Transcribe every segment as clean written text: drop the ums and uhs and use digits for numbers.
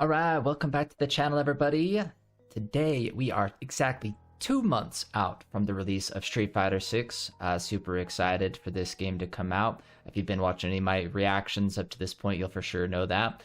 Alright, welcome back to the channel, everybody. Today we are exactly 2 months out from the release of Street Fighter 6. Super excited for this game to come out. If you've been watching any of my reactions up to this point, you'll for sure know that.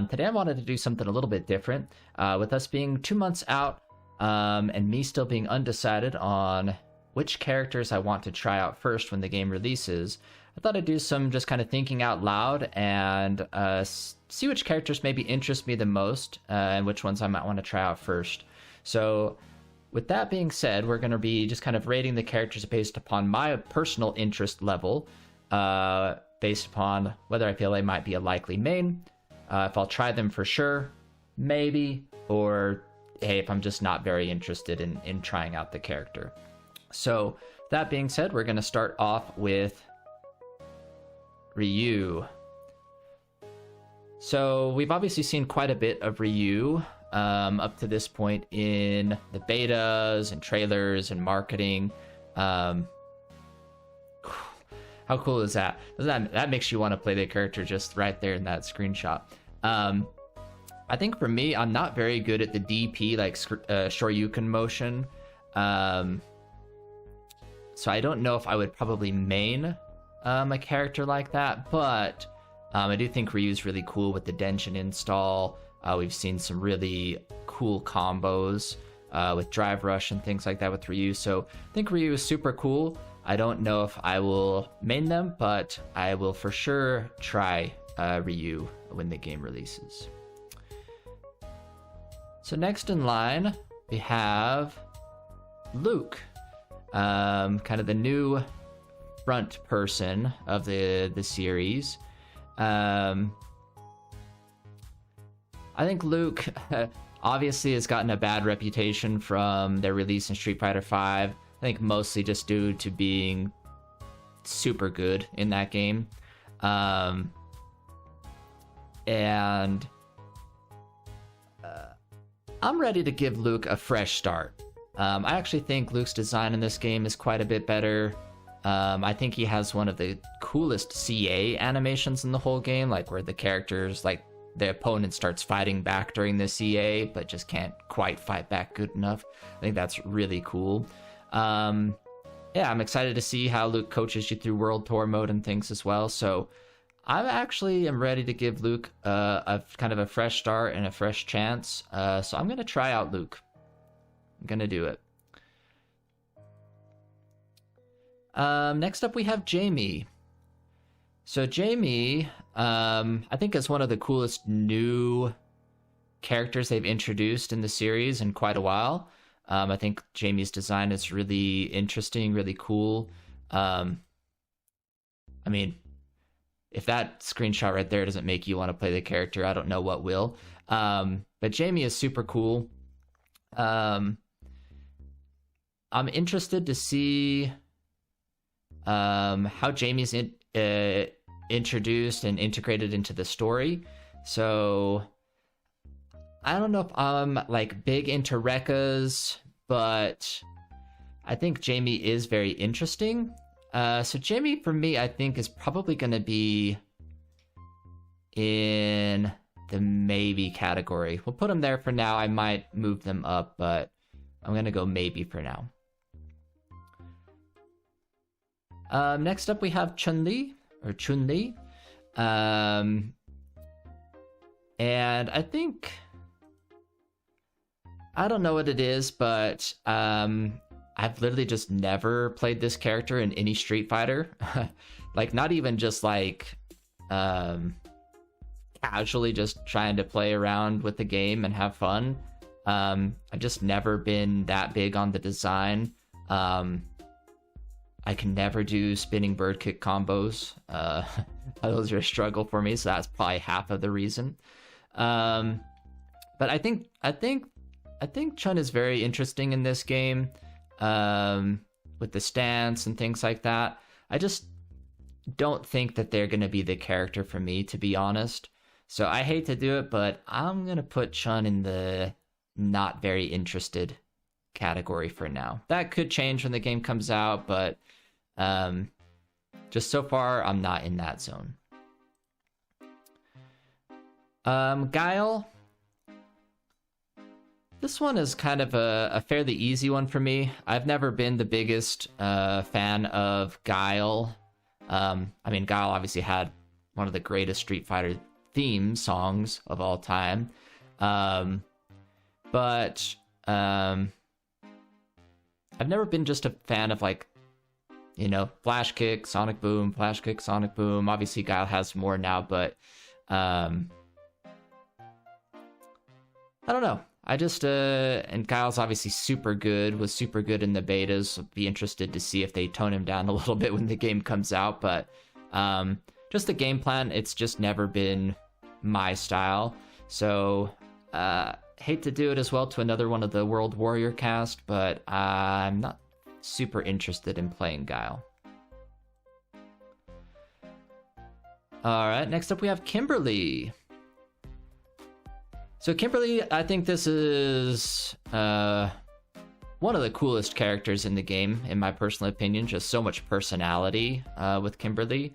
Today I wanted to do something a little bit different. With us being 2 months out, and me still being undecided on which characters I want to try out first when the game releases, I thought I'd do some just kind of thinking out loud and see which characters maybe interest me the most and which ones I might want to try out first. So with that being said, we're going to be just kind of rating the characters based upon my personal interest level, based upon whether I feel they might be a likely main, if I'll try them for sure, maybe, or hey, if I'm just not very interested in trying out the character. So that being said, we're going to start off with Ryu. So we've obviously seen quite a bit of Ryu up to this point in the betas and trailers and marketing. How cool is that? That makes you want to play the character just right there in that screenshot. I think for me, I'm not very good at the DP, like Shoryuken motion. So I don't know if I would probably main a character like that, but I do think Ryu's really cool with the Denshin install. We've seen some really cool combos with Drive Rush and things like that with Ryu, so I think Ryu is super cool. I don't know if I will main them, but I will for sure try Ryu when the game releases. So next in line, we have Luke, kind of the new front person of the series. I think Luke obviously has gotten a bad reputation from their release in Street Fighter V. I think mostly just due to being super good in that game. And I'm ready to give Luke a fresh start. I actually think Luke's design in this game is quite a bit better. I think he has one of the coolest CA animations in the whole game, like where the characters, like the opponent starts fighting back during the CA, but just can't quite fight back good enough. I think that's really cool. Yeah, I'm excited to see how Luke coaches you through World Tour mode and things as well. So I actually am ready to give Luke a kind of a fresh start and a fresh chance. So I'm going to try out Luke. I'm going to do it. Next up we have Jamie. So Jamie, I think is one of the coolest new characters they've introduced in the series in quite a while. I think Jamie's design is really interesting, really cool. I mean, if that screenshot right there doesn't make you want to play the character, I don't know what will. But Jamie is super cool. I'm interested to see how Jamie's introduced and integrated into the story. So I don't know if I'm like big into Rekkas, but I think Jamie is very interesting. So Jamie for me, I think is probably going to be in the maybe category. We'll put him there for now. I might move them up, but I'm going to go maybe for now. Next up we have Chun-li, or Chun-li. And I think, I don't know what it is, but I've literally just never played this character in any Street Fighter. Like, not even just like casually just trying to play around with the game and have fun. I've just never been that big on the design. I can never do spinning bird kick combos. Those are a struggle for me, so that's probably half of the reason. But I think Chun is very interesting in this game, with the stance and things like that. I just don't think that they're going to be the character for me, to be honest. So I hate to do it, but I'm going to put Chun in the not very interested category for now. That could change when the game comes out, but just so far, I'm not in that zone. Guile, This one is kind of a fairly easy one for me. I've never been the biggest fan of Guile. I mean, Guile obviously had one of the greatest Street Fighter theme songs of all time. But I've never been just a fan of, like, you know, Flash Kick, Sonic Boom, Flash Kick, Sonic Boom. Obviously, Guile has more now, but I don't know. I just, and Guile's obviously super good, was super good in the betas. Be interested to see if they tone him down a little bit when the game comes out, but just the game plan, it's just never been my style. So, hate to do it as well to another one of the World Warrior cast, but I'm not super interested in playing Guile. Alright, next up we have Kimberly. So Kimberly, I think this is one of the coolest characters in the game, in my personal opinion. Just so much personality with Kimberly.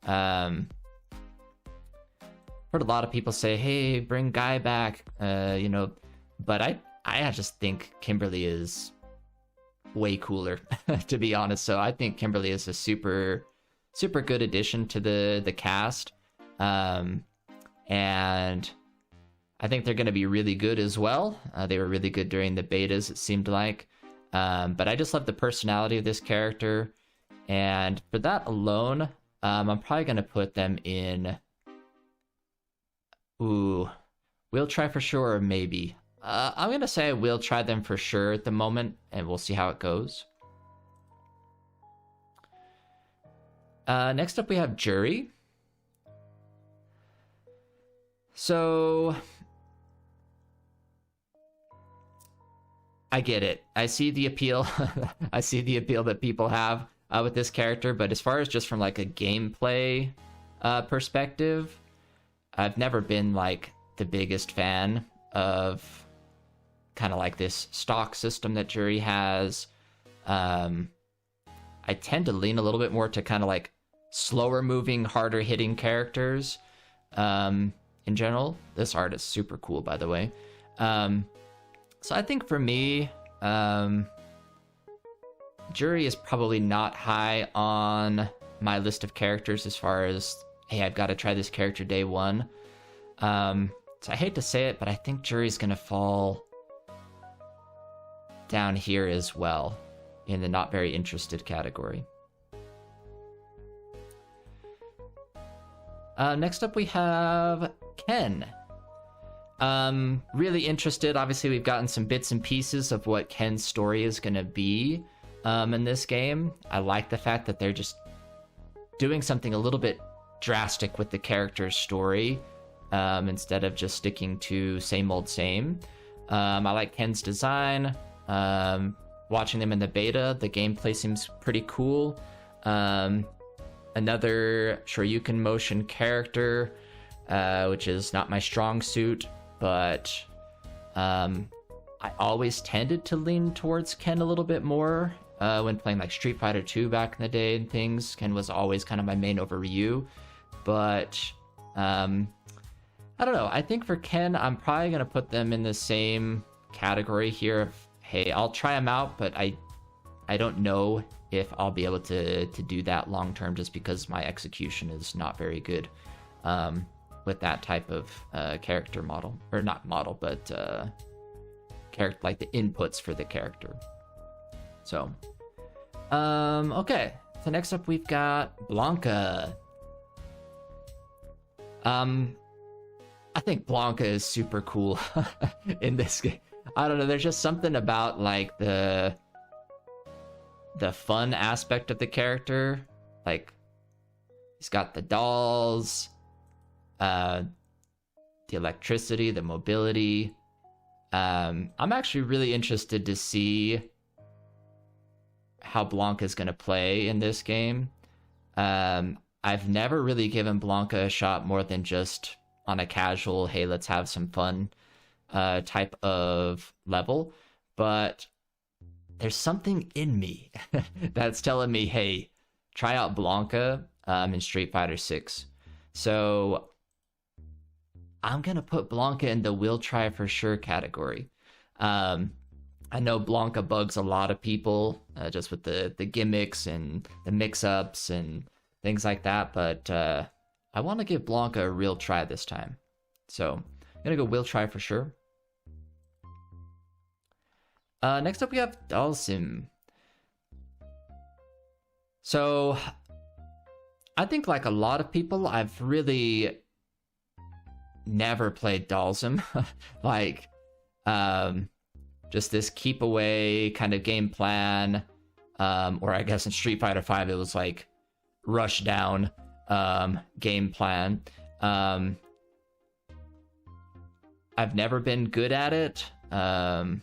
Heard a lot of people say, hey, bring Guy back, you know, but I just think Kimberly is way cooler, to be honest. So I think Kimberly is a super good addition to the cast. And I think they're going to be really good as well. They were really good during the betas, it seemed like. But I just love the personality of this character. And for that alone, I'm probably going to put them in... Ooh, we'll try for sure, or maybe. I'm going to say I will try them for sure at the moment, and we'll see how it goes. Next up, we have Jury. So... I get it. I see the appeal. I see the appeal that people have with this character, but as far as just from like a gameplay perspective, I've never been like the biggest fan of kind of like this stock system that Jury has. I tend to lean a little bit more to kind of like slower moving, harder hitting characters in general. This art is super cool, by the way. So I think for me, Jury is probably not high on my list of characters as far as, hey, I've got to try this character day one. So I hate to say it, but I think Jury's going to fall down here as well in the not very interested category. Next up we have Ken. Really interested. Obviously, we've gotten some bits and pieces of what Ken's story is going to be in this game. I like the fact that they're just doing something a little bit drastic with the character's story instead of just sticking to same old same. I like Ken's design. Watching them in the beta, the gameplay seems pretty cool. Another Shoryuken motion character, which is not my strong suit. But I always tended to lean towards Ken a little bit more when playing like Street Fighter 2 back in the day and things. Ken was always kind of my main over Ryu. But I don't know. I think for Ken, I'm probably going to put them in the same category here of, hey, I'll try them out, but I don't know if I'll be able to do that long term just because my execution is not very good. With that type of character model, or not model, but character, like the inputs for the character. So, okay. So next up we've got Blanca. I think Blanca is super cool in this game. I don't know. There's just something about like the fun aspect of the character. Like he's got the dolls. The electricity, the mobility. I'm actually really interested to see how Blanca is going to play in this game. I've never really given Blanca a shot more than just on a casual, hey, let's have some fun type of level. But there's something in me that's telling me, hey, try out Blanca in Street Fighter 6. So I'm going to put Blanca in the will try for sure category. I know Blanca bugs a lot of people just with the gimmicks and the mix-ups and things like that, but I want to give Blanca a real try this time. So I'm gonna go will try for sure. Next up we have Dalsim. So I think like a lot of people, I've really never played Dalsim. Like just this keep away kind of game plan, or I guess in Street Fighter 5 it was like rush down game plan. I've never been good at it, but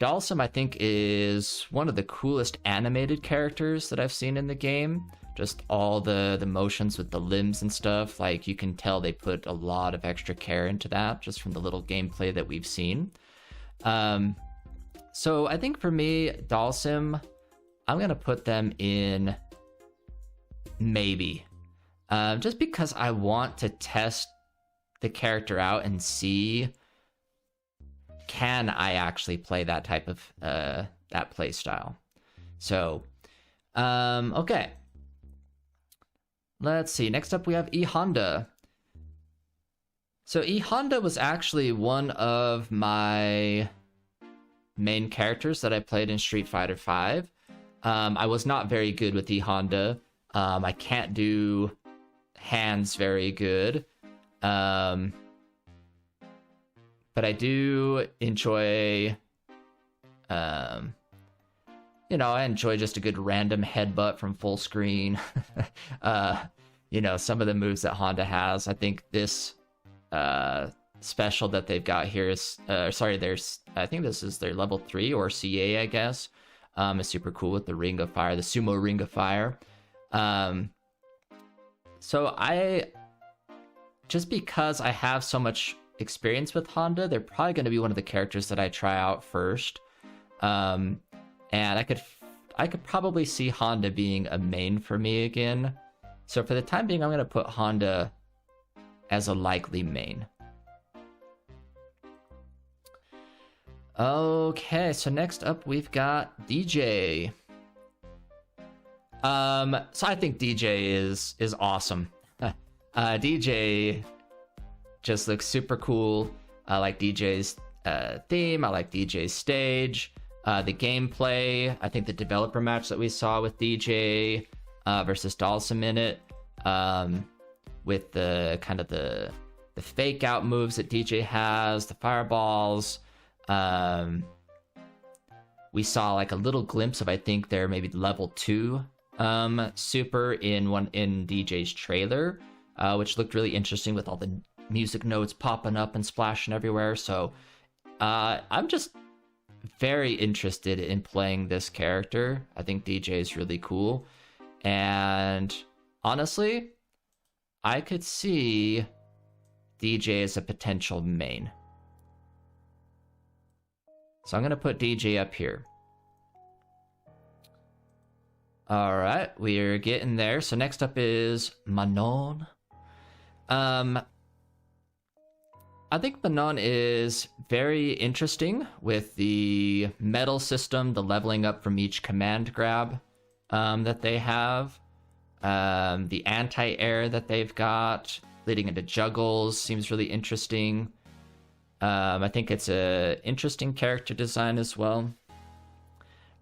Dalsim I think is one of the coolest animated characters that I've seen in the game. Just all the motions with the limbs and stuff, like you can tell they put a lot of extra care into that just from the little gameplay that we've seen. So I think for me, Dalsim, I'm gonna put them in maybe, just because I want to test the character out and see, can I actually play that type of that play style. So okay. Let's see. Next up, we have E Honda. So E Honda was actually one of my main characters that I played in Street Fighter 5. I was not very good with E Honda. I can't do hands very good. But I do enjoy, you know, I enjoy just a good random headbutt from full screen. You know, some of the moves that Honda has. I think this special that they've got here is, sorry, there's, I think this is their level 3 or CA, I guess. Is super cool with the Ring of Fire, the Sumo Ring of Fire. So just because I have so much experience with Honda, they're probably going to be one of the characters that I try out first. And I could probably see Honda being a main for me again. So for the time being, I'm going to put Honda as a likely main. Okay, so next up we've got DJ. So I think DJ is awesome. DJ just looks super cool. I like DJ's theme. I like DJ's stage. The gameplay, I think the developer match that we saw with DJ versus Dalsim in it, with the kind of the fake out moves that DJ has, the fireballs. We saw like a little glimpse of, I think, their maybe level 2 super in DJ's trailer, which looked really interesting with all the music notes popping up and splashing everywhere. So I'm just very interested in playing this character. I think DJ is really cool, and honestly, I could see DJ as a potential main. So I'm gonna put DJ up here. All right, we're getting there. So next up is Manon. I think Manon is very interesting with the medal system, the leveling up from each command grab that they have. The anti-air that they've got, leading into juggles, seems really interesting. I think it's a interesting character design as well.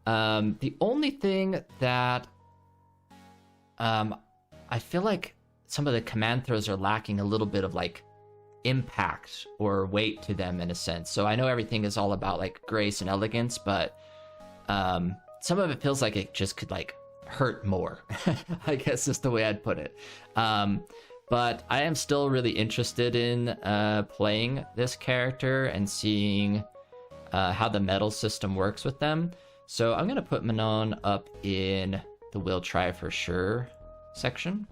The only thing that I feel like some of the command throws are lacking a little bit of like impact or weight to them in a sense. So I know everything is all about like grace and elegance, but some of it feels like it just could like hurt more. I guess is the way I'd put it. But I am still really interested in playing this character and seeing how the medal system works with them. So I'm gonna put Manon up in the will try for sure section.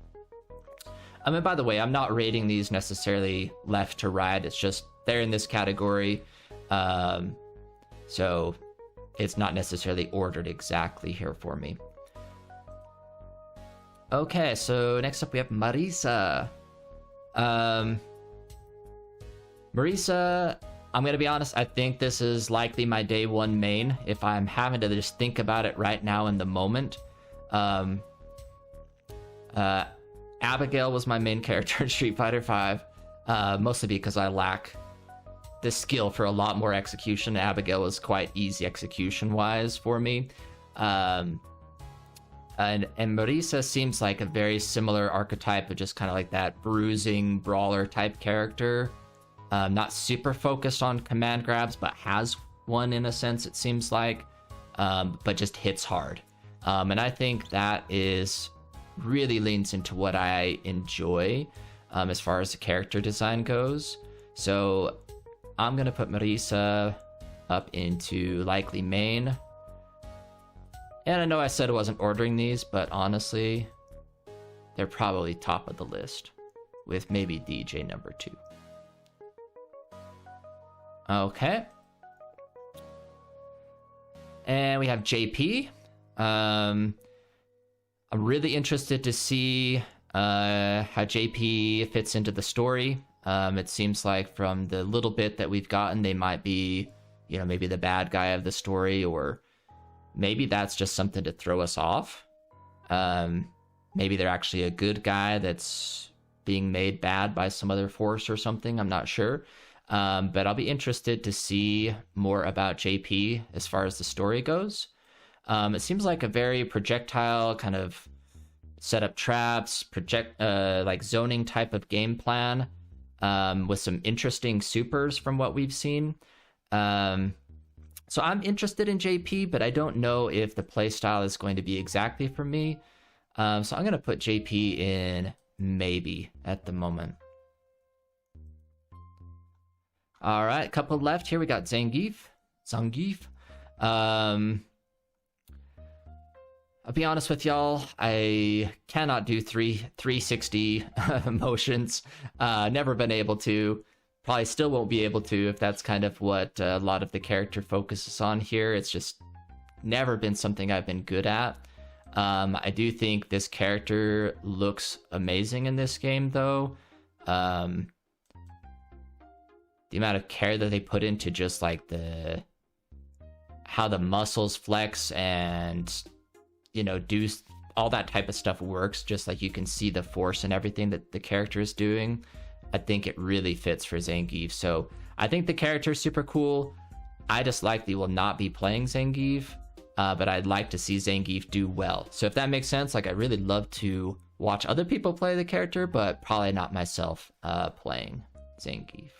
And by the way, I'm not rating these necessarily left to right. It's just they're in this category. So it's not necessarily ordered exactly here for me. Okay, so next up we have Marisa. Marisa, I'm gonna be honest, I think this is likely my day one main, if I'm having to just think about it right now in the moment. Abigail was my main character in Street Fighter V, mostly because I lack the skill for a lot more execution. Abigail was quite easy execution-wise for me. And Marisa seems like a very similar archetype of just kind of like that bruising brawler type character. Not super focused on command grabs, but has one in a sense, it seems like, but just hits hard. And I think that is really leans into what I enjoy as far as the character design goes. So I'm going to put Marisa up into likely main. And I know I said I wasn't ordering these, but honestly, they're probably top of the list, with maybe DJ number 2. Okay. And we have JP. I'm really interested to see how JP fits into the story. It seems like from the little bit that we've gotten, they might be, you know, maybe the bad guy of the story, or maybe that's just something to throw us off. Maybe they're actually a good guy that's being made bad by some other force or something. I'm not sure. But I'll be interested to see more about JP as far as the story goes. It seems like a very projectile kind of set up traps, like zoning type of game plan, with some interesting supers from what we've seen. So I'm interested in JP, but I don't know if the playstyle is going to be exactly for me. So I'm going to put JP in maybe at the moment. All right, a couple left here. We got Zangief. I'll be honest with y'all, I cannot do 360 motions. Never been able to. Probably still won't be able to if that's kind of what a lot of the character focuses on here. It's just never been something I've been good at. I do think this character looks amazing in this game, though. The amount of care that they put into just like how the muscles flex and, you know, do all that type of stuff works, just like you can see the force and everything that the character is doing. I think it really fits for Zangief. So I think the character is super cool. I just likely will not be playing Zangief, but I'd like to see Zangief do well. So if that makes sense, like, I really love to watch other people play the character, but probably not myself playing Zangief.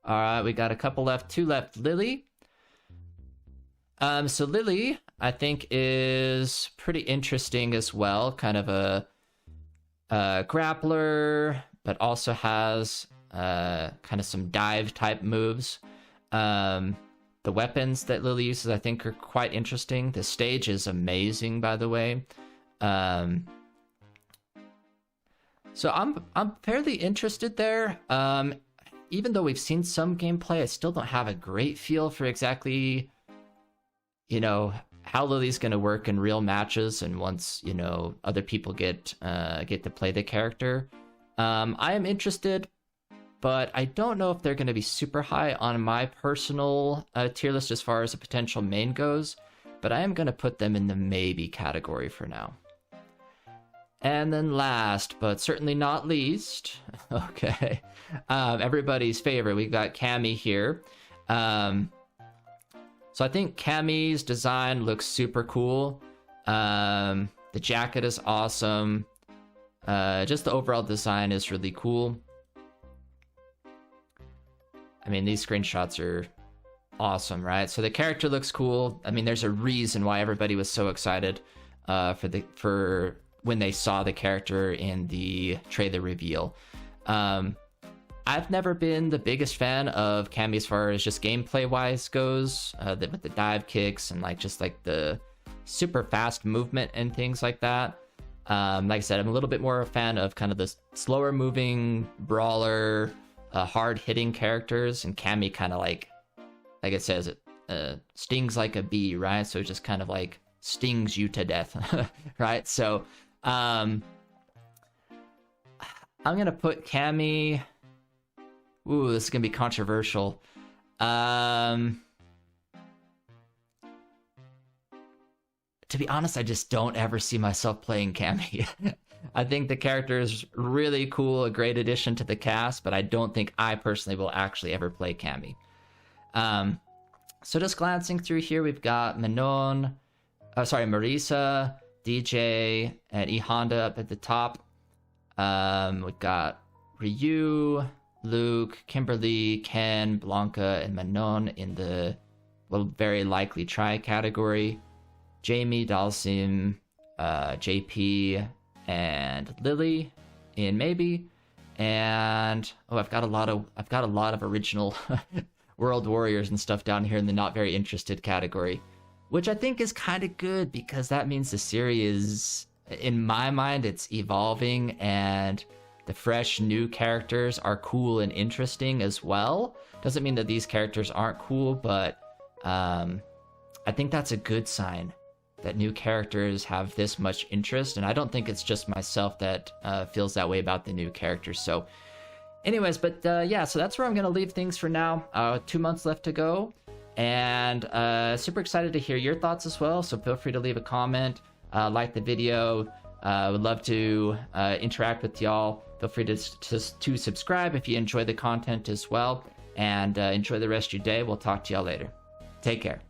All right, we got a couple left. 2 left. Lily. So Lily, I think, is pretty interesting as well. Kind of a grappler, but also has kind of some dive type moves. The weapons that Lily uses, I think, are quite interesting. The stage is amazing, by the way. So I'm fairly interested there. Even though we've seen some gameplay, I still don't have a great feel for exactly, you know, how Lily's going to work in real matches, and once, you know, other people get to play the character. I am interested, but I don't know if they're going to be super high on my personal tier list as far as a potential main goes, but I am going to put them in the maybe category for now. And then last, but certainly not least, okay, everybody's favorite, we've got Cammy here. So I think Cammy's design looks super cool. The jacket is awesome. Just the overall design is really cool. I mean, these screenshots are awesome, right? So the character looks cool. I mean, there's a reason why everybody was so excited for when they saw the character in the trailer reveal. I've never been the biggest fan of Cammy as far as just gameplay wise goes, with the dive kicks and like just like the super fast movement and things like that. Like I said, I'm a little bit more a fan of kind of the slower moving brawler, hard hitting characters, and Cammy kind of like it says, it stings like a bee, right? So it just kind of like stings you to death, right? So I'm gonna put Cammy Ooh, this is gonna be controversial. To be honest, I just don't ever see myself playing Cammy. I think the character is really cool, a great addition to the cast, but I don't think I personally will actually ever play Cammy. So just glancing through here, we've got Marisa, DJ, and E Honda up at the top. We've got Ryu, Luke, Kimberly, Ken, Blanca, and Manon in the, well, very likely try category. Jamie, Dalsim, JP, and Lily in maybe. And I've got a lot of original World Warriors and stuff down here in the not very interested category, which I think is kind of good because that means the series is, in my mind, it's evolving and the fresh new characters are cool and interesting as well. Doesn't mean that these characters aren't cool, but I think that's a good sign that new characters have this much interest, and I don't think it's just myself that feels that way about the new characters. So anyways, but yeah, so that's where I'm gonna leave things for now. 2 months left to go, and super excited to hear your thoughts as well, so feel free to leave a comment, like the video. Would love to interact with y'all. Feel free to subscribe if you enjoy the content as well, and enjoy the rest of your day. We'll talk to y'all later. Take care.